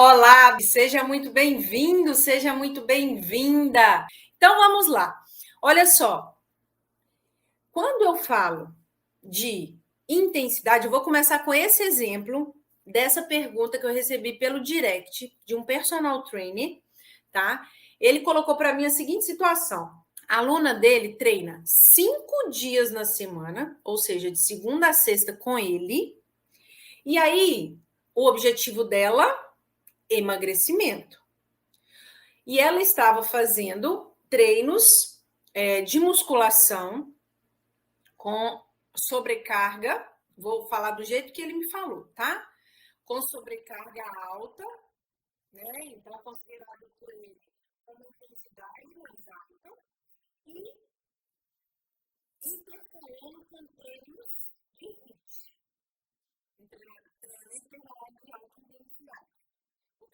Olá, seja muito bem-vindo, seja muito bem-vinda. Então vamos lá. Olha só, quando eu falo de intensidade, eu vou começar com esse exemplo dessa pergunta que eu recebi pelo direct de um personal trainer, tá? Ele colocou para mim a seguinte situação: a aluna dele treina 5 dias na semana, ou seja, de segunda a sexta com ele, e aí o objetivo dela emagrecimento. E ela estava fazendo treinos de musculação com sobrecarga, vou falar do jeito que ele me falou, tá? Com sobrecarga alta, né? Então, considerado por ele uma intensidade mais alta e intercalando com treinos de HIIT, treinamento de alta intensidade.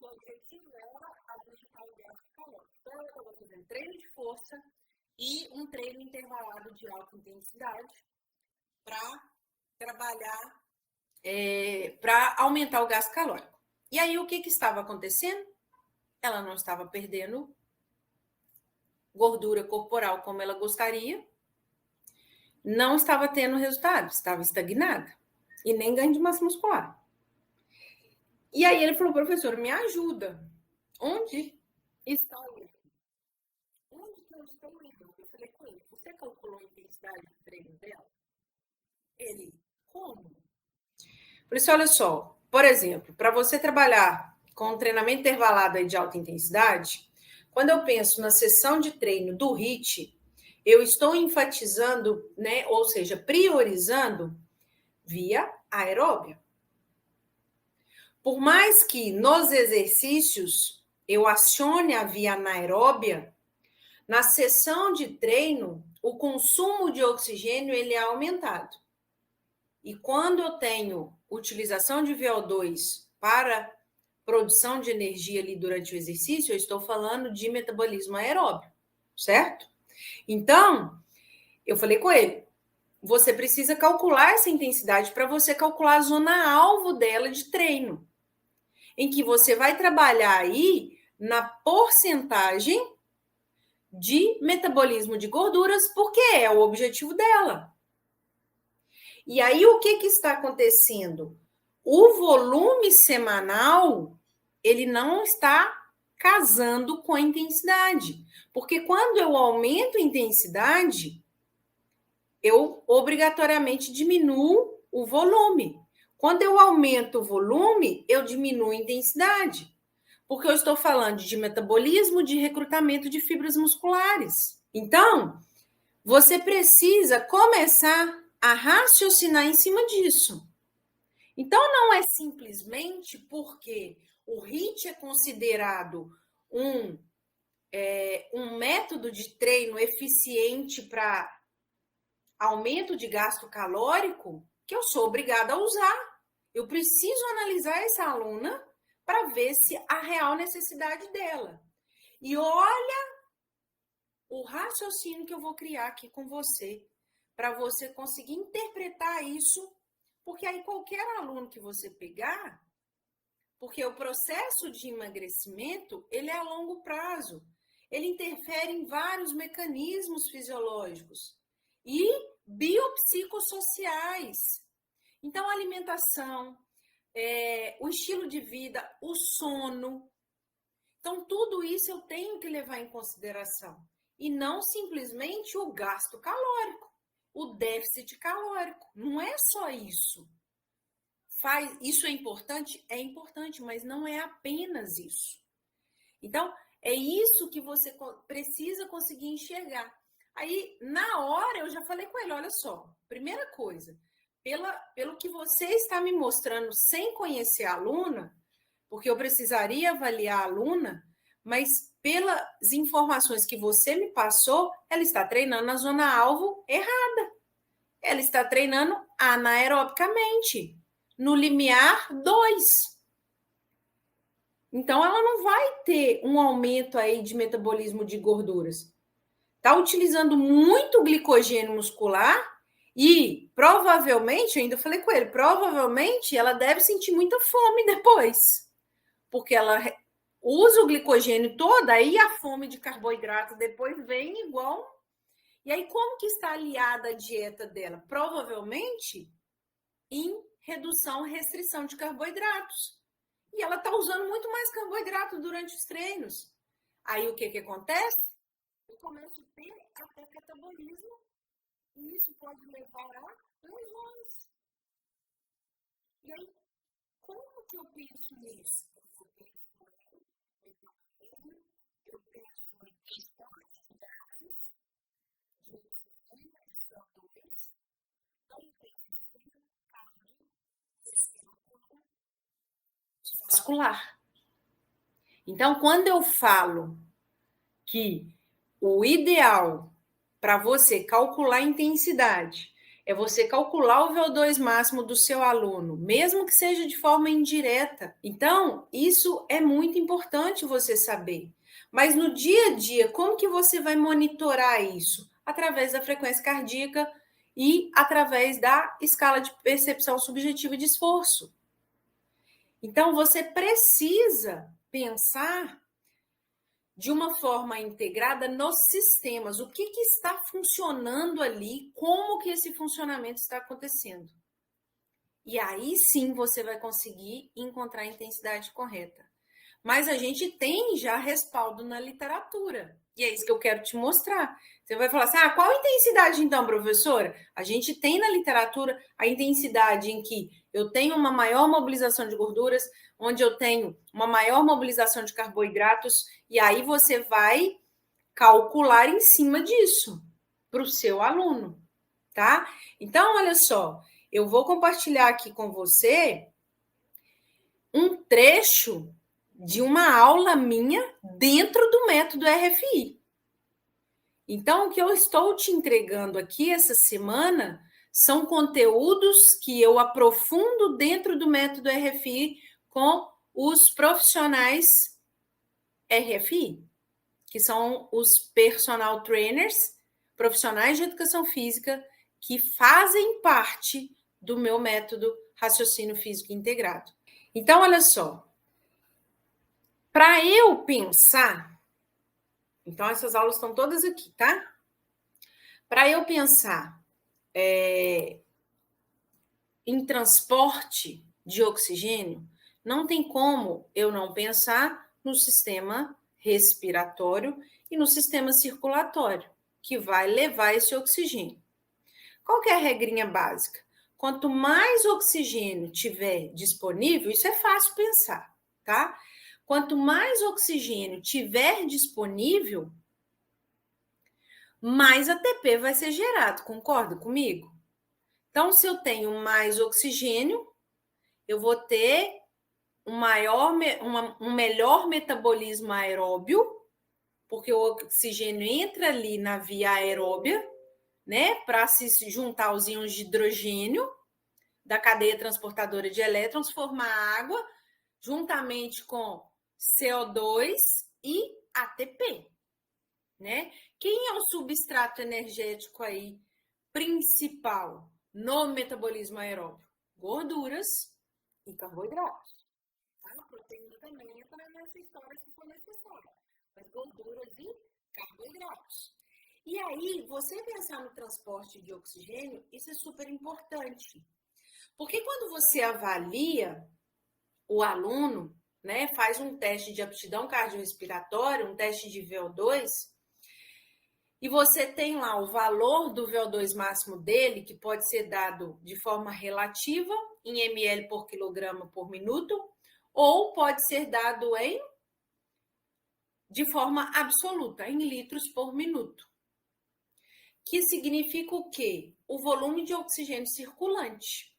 O objetivo era aumentar o gasto calórico. Então, eu estava fazendo treino de força e um treino intervalado de alta intensidade para trabalhar, para aumentar o gasto calórico. E aí, o que estava acontecendo? Ela não estava perdendo gordura corporal como ela gostaria, não estava tendo resultado, estava estagnada e nem ganho de massa muscular. E aí ele falou: professor, me ajuda. Onde está o erro? Onde que eu estou errando? Eu falei com ele: você calculou a intensidade do treino dela? Ele: como? Eu falei assim: olha só, por exemplo, para você trabalhar com um treinamento intervalado aí de alta intensidade, quando eu penso na sessão de treino do HIIT, eu estou enfatizando, né, ou seja, priorizando via aeróbia. Por mais que nos exercícios eu acione a via anaeróbia, na sessão de treino, o consumo de oxigênio ele é aumentado. E quando eu tenho utilização de VO2 para produção de energia ali durante o exercício, eu estou falando de metabolismo aeróbio, certo? Então, eu falei com ele: você precisa calcular essa intensidade para você calcular a zona-alvo dela de treino, em que você vai trabalhar aí na porcentagem de metabolismo de gorduras, porque é o objetivo dela. E aí, o que está acontecendo? O volume semanal, ele não está casando com a intensidade. Porque quando eu aumento a intensidade, eu obrigatoriamente diminuo o volume. Quando eu aumento o volume, eu diminuo a intensidade. Porque eu estou falando de metabolismo, de recrutamento de fibras musculares. Então, você precisa começar a raciocinar em cima disso. Então, não é simplesmente porque o HIIT é considerado um método de treino eficiente para aumento de gasto calórico que eu sou obrigada a usar. Eu preciso analisar essa aluna para ver se a real necessidade dela. E olha o raciocínio que eu vou criar aqui com você, para você conseguir interpretar isso, porque aí qualquer aluno que você pegar, porque o processo de emagrecimento, ele é a longo prazo, ele interfere em vários mecanismos fisiológicos e biopsicossociais. Então, a alimentação, o estilo de vida, o sono. Então, tudo isso eu tenho que levar em consideração. E não simplesmente o gasto calórico, o déficit calórico. Não é só isso. Isso é importante, mas não é apenas isso. Então, é isso que você precisa conseguir enxergar. Aí, na hora, eu já falei com ele: olha só, primeira coisa, pelo que você está me mostrando sem conhecer a aluna, porque eu precisaria avaliar a aluna, mas pelas informações que você me passou, ela está treinando na zona-alvo errada. Ela está treinando anaerobicamente, no limiar 2. Então, ela não vai ter um aumento aí de metabolismo de gorduras. Está utilizando muito glicogênio muscular e provavelmente, ainda falei com ele, provavelmente ela deve sentir muita fome depois. porque ela usa o glicogênio todo, aí a fome de carboidrato depois vem igual. E aí, como que está aliada a dieta dela? Provavelmente em redução, restrição de carboidratos. E ela está usando muito mais carboidrato durante os treinos. Aí, o que acontece? Eu começo a ter até catabolismo, e isso pode levar a lesões. E aí, como que eu penso nisso? Eu penso em questões de gases, de dimensão do mês, não tem caminho vascular. Então, quando eu falo que o ideal para você calcular a intensidade é você calcular o VO2 máximo do seu aluno, mesmo que seja de forma indireta. Então, isso é muito importante você saber. Mas no dia a dia, como que você vai monitorar isso? Através da frequência cardíaca e através da escala de percepção subjetiva de esforço. Então, você precisa pensar de uma forma integrada nos sistemas. O que está funcionando ali? Como que esse funcionamento está acontecendo? E aí sim você vai conseguir encontrar a intensidade correta. Mas a gente tem já respaldo na literatura. E é isso que eu quero te mostrar. Você vai falar assim, qual a intensidade então, professora? A gente tem na literatura a intensidade em que eu tenho uma maior mobilização de gorduras, onde eu tenho uma maior mobilização de carboidratos, e aí você vai calcular em cima disso para o seu aluno, tá? Então, olha só, eu vou compartilhar aqui com você um trecho de uma aula minha dentro do método RFI. Então, o que eu estou te entregando aqui essa semana são conteúdos que eu aprofundo dentro do método RFI com os profissionais RFI, que são os personal trainers, profissionais de educação física, que fazem parte do meu método raciocínio físico integrado. Então, olha só, para eu pensar, então essas aulas estão todas aqui, tá? Para eu pensar em transporte de oxigênio, não tem como eu não pensar no sistema respiratório e no sistema circulatório, que vai levar esse oxigênio. Qual que é a regrinha básica? Quanto mais oxigênio tiver disponível, isso é fácil pensar, tá? Quanto mais oxigênio tiver disponível, mais ATP vai ser gerado, concorda comigo? Então, se eu tenho mais oxigênio, eu vou ter um melhor metabolismo aeróbio, porque o oxigênio entra ali na via aeróbia, né, para se juntar aos íons de hidrogênio da cadeia transportadora de elétrons, formar água, juntamente com CO2 e ATP, né? Quem é o substrato energético aí principal no metabolismo aeróbio? Gorduras e carboidratos. A proteína também entra nessa história se for necessário, mas gorduras e carboidratos. E aí, você pensar no transporte de oxigênio, isso é super importante. Porque quando você avalia o aluno, né, faz um teste de aptidão cardiorrespiratória, um teste de VO2, e você tem lá o valor do VO2 máximo dele, que pode ser dado de forma relativa, em ml por quilograma por minuto, ou pode ser dado de forma absoluta, em litros por minuto. Que significa o quê? O volume de oxigênio circulante.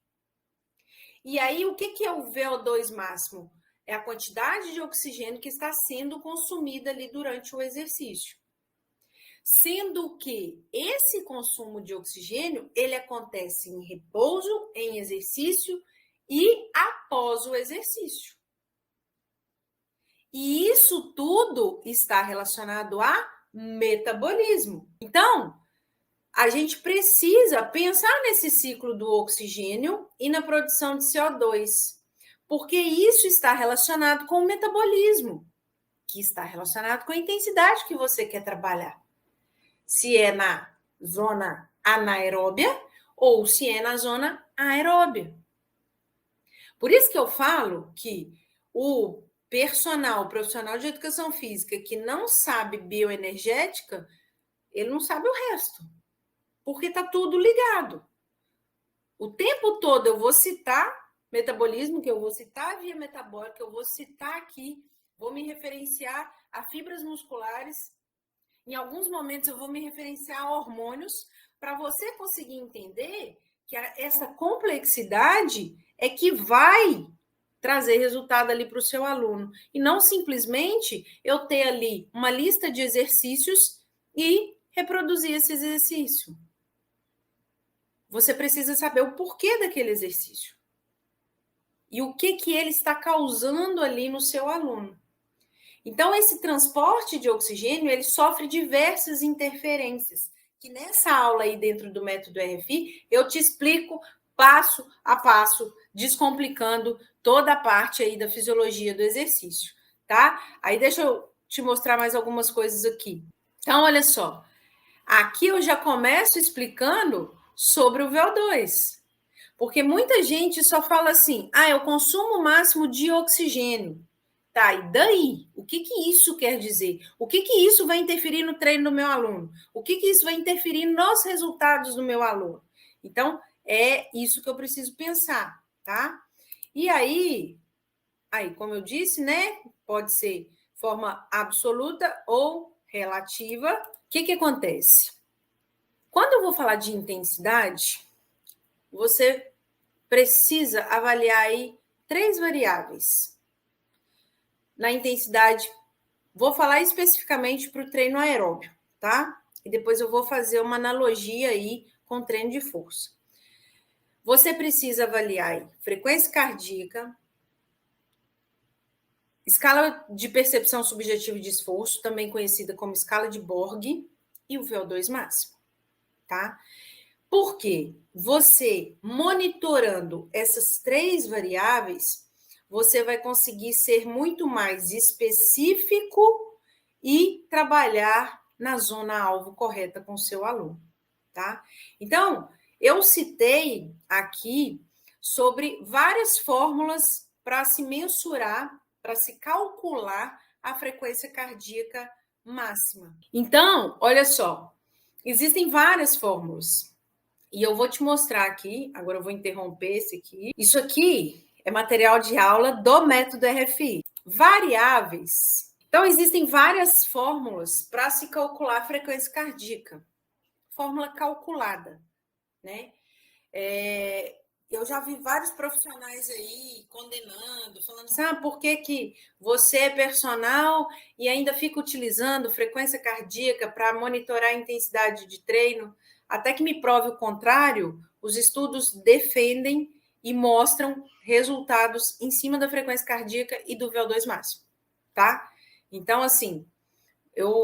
E aí, o que é o VO2 máximo? É a quantidade de oxigênio que está sendo consumida ali durante o exercício. Sendo que esse consumo de oxigênio, ele acontece em repouso, em exercício e após o exercício. E isso tudo está relacionado a metabolismo. Então, a gente precisa pensar nesse ciclo do oxigênio e na produção de CO2. Porque isso está relacionado com o metabolismo, que está relacionado com a intensidade que você quer trabalhar. Se é na zona anaeróbia ou se é na zona aeróbia. Por isso que eu falo que o profissional de educação física que não sabe bioenergética, ele não sabe o resto, porque está tudo ligado. O tempo todo eu vou citar metabolismo, que eu vou citar a via metabólica, eu vou citar aqui, vou me referenciar a fibras musculares. Em alguns momentos eu vou me referenciar a hormônios, para você conseguir entender que essa complexidade é que vai trazer resultado ali para o seu aluno. E não simplesmente eu ter ali uma lista de exercícios e reproduzir esse exercício. Você precisa saber o porquê daquele exercício. E o que ele está causando ali no seu aluno. Então, esse transporte de oxigênio, ele sofre diversas interferências, que nessa aula aí dentro do método RFI, eu te explico passo a passo, descomplicando toda a parte aí da fisiologia do exercício, tá? Aí deixa eu te mostrar mais algumas coisas aqui. Então, olha só. Aqui eu já começo explicando sobre o VO2. Porque muita gente só fala assim, eu consumo o máximo de oxigênio. Tá, e daí? O que isso quer dizer? O que isso vai interferir no treino do meu aluno? O que isso vai interferir nos resultados do meu aluno? Então, é isso que eu preciso pensar, tá? E aí, como eu disse, né? Pode ser forma absoluta ou relativa. O que acontece? Quando eu vou falar de intensidade, você precisa avaliar aí 3 variáveis. Na intensidade, vou falar especificamente para o treino aeróbio, tá? E depois eu vou fazer uma analogia aí com o treino de força. Você precisa avaliar aí frequência cardíaca, escala de percepção subjetiva de esforço, também conhecida como escala de Borg, e o VO2 máximo, tá? Porque você, monitorando essas 3 variáveis, você vai conseguir ser muito mais específico e trabalhar na zona alvo correta com o seu aluno, tá? Então, eu citei aqui sobre várias fórmulas para se mensurar, para se calcular a frequência cardíaca máxima. Então, olha só, existem várias fórmulas. E eu vou te mostrar aqui, agora eu vou interromper esse aqui. Isso aqui é material de aula do método RFI. Variáveis. Então, existem várias fórmulas para se calcular a frequência cardíaca. Fórmula calculada, né? Eu já vi vários profissionais aí condenando, falando assim, por que você é personal e ainda fica utilizando frequência cardíaca para monitorar a intensidade de treino? Até que me prove o contrário, os estudos defendem e mostram resultados em cima da frequência cardíaca e do VO2 máximo, tá? Então, assim,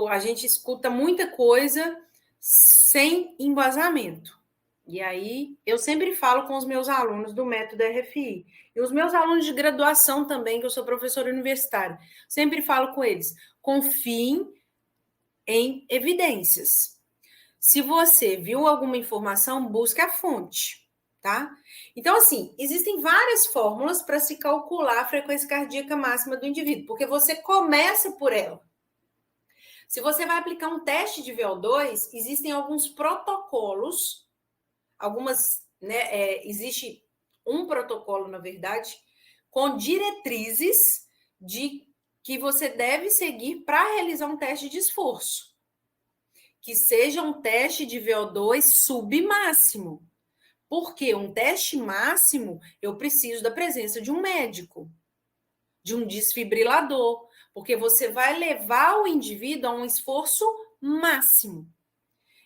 a gente escuta muita coisa sem embasamento. E aí, eu sempre falo com os meus alunos do método RFI. E os meus alunos de graduação também, que eu sou professora universitária, sempre falo com eles, confiem em evidências. Se você viu alguma informação, busque a fonte, tá? Então, assim, existem várias fórmulas para se calcular a frequência cardíaca máxima do indivíduo, porque você começa por ela. Se você vai aplicar um teste de VO2, existem alguns protocolos, existe um protocolo, na verdade, com diretrizes de que você deve seguir para realizar um teste de esforço. Que seja um teste de VO2 submáximo. Porque um teste máximo, eu preciso da presença de um médico, de um desfibrilador, porque você vai levar o indivíduo a um esforço máximo.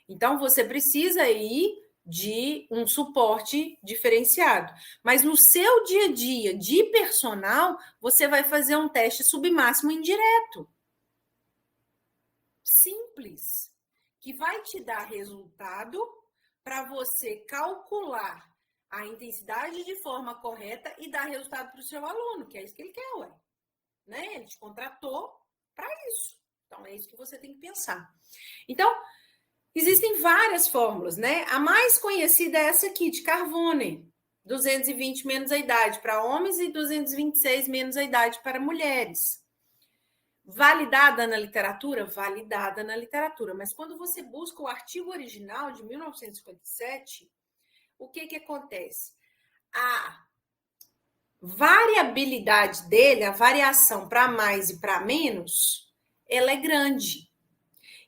Então, você precisa ir de um suporte diferenciado. Mas no seu dia a dia de personal, você vai fazer um teste submáximo indireto. Simples. Que vai te dar resultado para você calcular a intensidade de forma correta e dar resultado para o seu aluno, que é isso que ele quer, ué. Né? Ele te contratou para isso. Então, é isso que você tem que pensar. Então, existem várias fórmulas, né? A mais conhecida é essa aqui, de Carbone. 220 menos a idade para homens e 226 menos a idade para mulheres. Validada na literatura? Validada na literatura. Mas quando você busca o artigo original de 1957, o que acontece? A variabilidade dele, a variação para mais e para menos, ela é grande.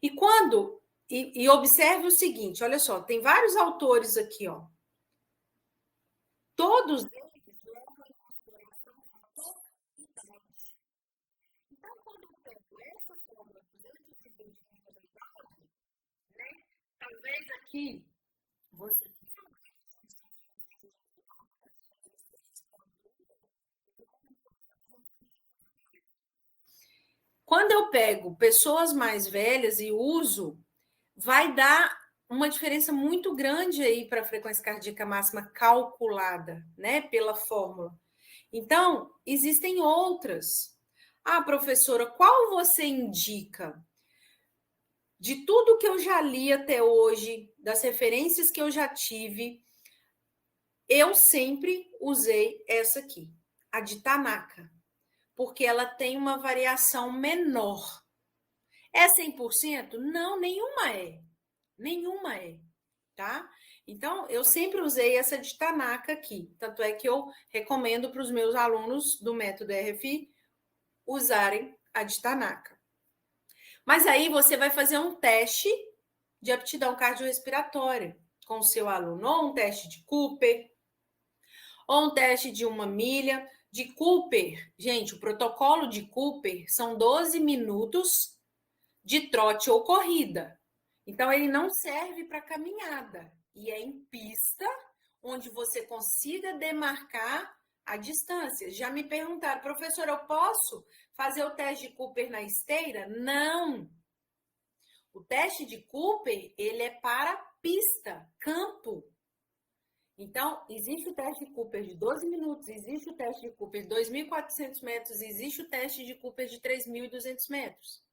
E quando... E observe o seguinte, olha só, tem vários autores aqui, ó. Todos eles levam em consideração o fator idade. Então, quando eu pego essa fórmula 220 menos a idade, né? Talvez aqui você quando eu pego pessoas mais velhas e uso, vai dar uma diferença muito grande aí para a frequência cardíaca máxima calculada, né, pela fórmula. Então, existem outras. Ah, professora, qual você indica? De tudo que eu já li até hoje, das referências que eu já tive, eu sempre usei essa aqui, a de Tanaka, porque ela tem uma variação menor. É 100%? Não, nenhuma é. Nenhuma é, tá? Então, eu sempre usei essa de Tanaka aqui. Tanto é que eu recomendo para os meus alunos do método RFI usarem a de Tanaka. Mas aí você vai fazer um teste de aptidão cardiorrespiratória com o seu aluno, ou um teste de Cooper, ou um teste de 1 milha. De Cooper, gente, o protocolo de Cooper são 12 minutos de trote ou corrida. Então, ele não serve para caminhada. E é em pista, onde você consiga demarcar a distância. Já me perguntaram, professor, eu posso fazer o teste de Cooper na esteira? Não. O teste de Cooper, ele é para pista, campo. Então, existe o teste de Cooper de 12 minutos, existe o teste de Cooper de 2.400 metros, existe o teste de Cooper de 3.200 metros.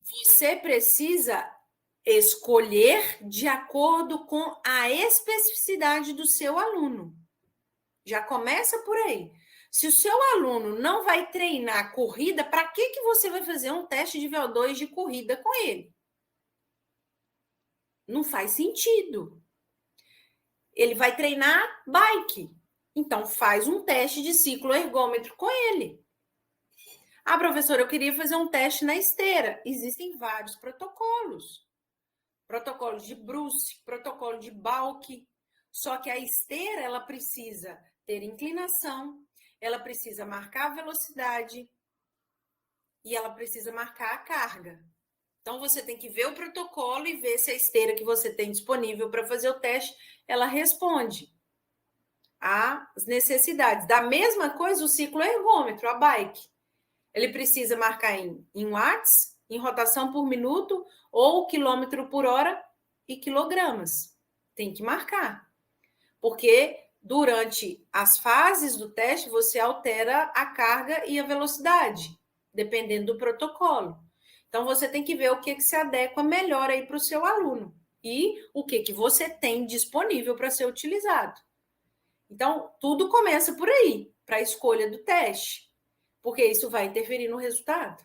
Você precisa escolher de acordo com a especificidade do seu aluno. Já começa por aí. Se o seu aluno não vai treinar corrida, para que você vai fazer um teste de VO2 de corrida com ele? Não faz sentido. Ele vai treinar bike. Então, faz um teste de cicloergômetro com ele. Ah, professora, eu queria fazer um teste na esteira. Existem vários protocolos. Protocolo de Bruce, protocolo de Balke. Só que a esteira, ela precisa ter inclinação, ela precisa marcar a velocidade e ela precisa marcar a carga. Então, você tem que ver o protocolo e ver se a esteira que você tem disponível para fazer o teste, ela responde às necessidades. Da mesma coisa, o cicloergômetro, a bike. Ele precisa marcar em watts, em rotação por minuto, ou quilômetro por hora e quilogramas. Tem que marcar. Porque durante as fases do teste, você altera a carga e a velocidade, dependendo do protocolo. Então, você tem que ver o que se adequa melhor aí para o seu aluno e o que você tem disponível para ser utilizado. Então, tudo começa por aí, para a escolha do teste, porque isso vai interferir no resultado,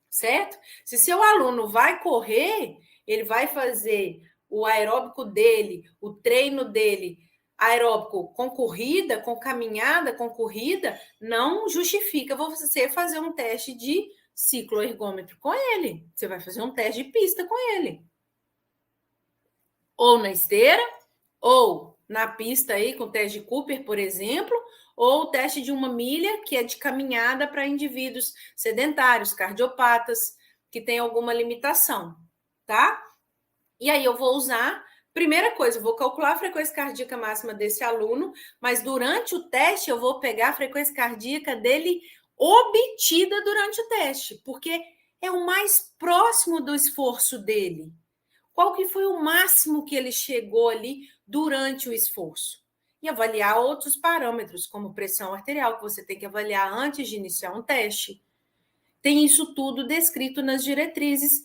certo? Se seu aluno vai correr, ele vai fazer o aeróbico dele, o treino dele, aeróbico com corrida, com caminhada, com corrida, não justifica você fazer um teste de cicloergômetro com ele. Você vai fazer um teste de pista com ele. Ou na esteira, ou na pista aí com o teste de Cooper, por exemplo, ou o teste de 1 milha, que é de caminhada para indivíduos sedentários, cardiopatas, que tem alguma limitação, tá? E aí eu vou usar, primeira coisa, eu vou calcular a frequência cardíaca máxima desse aluno, mas durante o teste eu vou pegar a frequência cardíaca dele obtida durante o teste, porque é o mais próximo do esforço dele. Qual que foi o máximo que ele chegou ali durante o esforço? E avaliar outros parâmetros, como pressão arterial, que você tem que avaliar antes de iniciar um teste. Tem isso tudo descrito nas diretrizes